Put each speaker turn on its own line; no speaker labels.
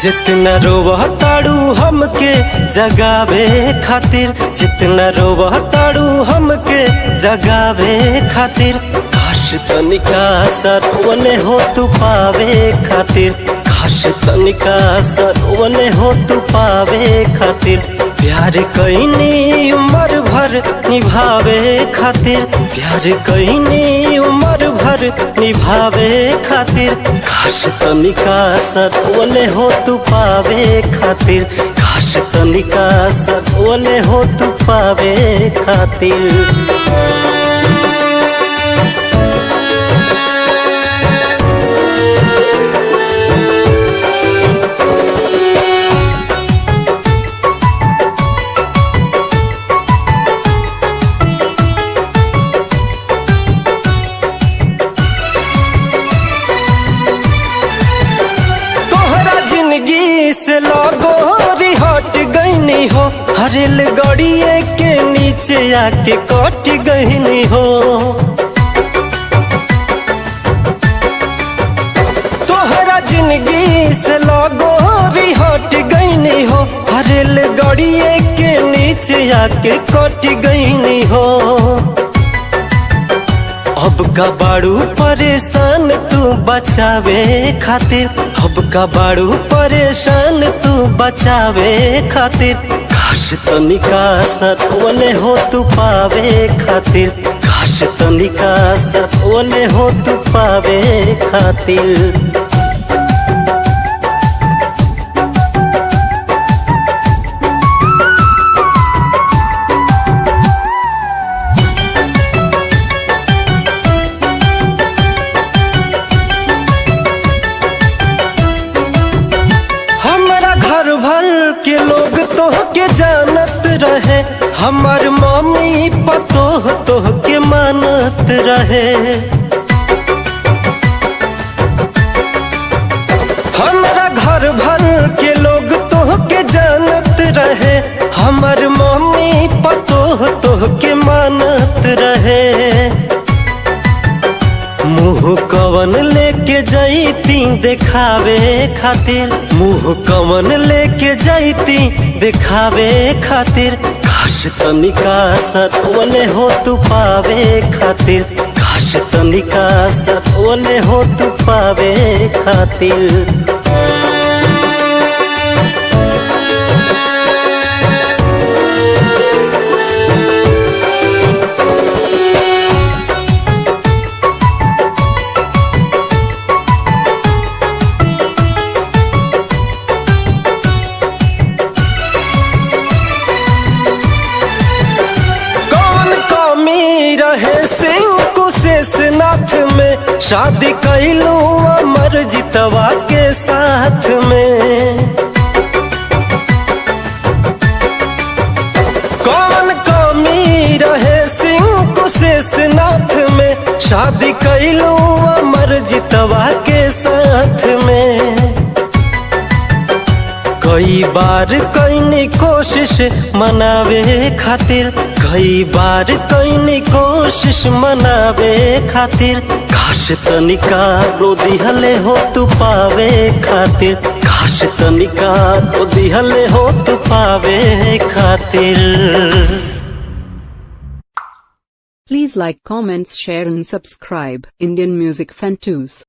जितना रोवह ताड़ू हमके जगावे खातिर, जितना रोवह ताड़ू हमके जगावे खातिर, काश तनिका सरवने हो तू पावे खातिर, काश तनिका सरवने हो तू पावे खातिर। प्यार कईनी उम्र भर निभावे खातिर, प्यार कईनी उम्र भर निभावे खातिर, काश तनिका सरवने हो तू पावे खातिर, काश तनिका सरवने हो तू पावे खातिर। से लगोरी हट गईनी हो, हरेल गड़िए के नीचे आके कट गईनी हो। तोहरा जिंदगी से लगोरी हट गईनी हो, हरेल गड़िए के नीचे आके कट गईनी हो। अब का बाड़ू परेशान तू बचावे खातिर, अब का बाड़ू परेशान तू बचावे खातिर, काश तनिका सरवने हो तू पावे खातिर, काश तनिका सरवने हो तू पावे खातिर। के लोग तोह के जानत रहे, हमार मम्मी पतोह तोह के मानत रहे। हमारा घर भर के लोग तोह के जानत रहे, हमार मम्मी पतोह तोह के मानत रहे। मुँह कवन लेके जैती दिखावे खातिर, मुँह कवन लेके जैती दिखावे खातिर, काश तनिका सरवने हो तू पावे खातिर, काश तनिका सरवने हो तू पावे खातिर। रहे सिंह कुशेषनाथ में, शादी कैलू अमर जितवा के साथ में। कौन कमी रहे सिंह कुशेषनाथ में, शादी कैलू अमर जितवा के साथ में। कई बार कईनी कोशिश मनावे खातिर, कई बार कईनी कोशिश मनावे खातिर, काश तनिका रो दिहले हो तू पावे खातिर, काश तनिका रो दिहले हो तू पावे खातिर।
Please like, comments, share and subscribe Indian Music Fan News.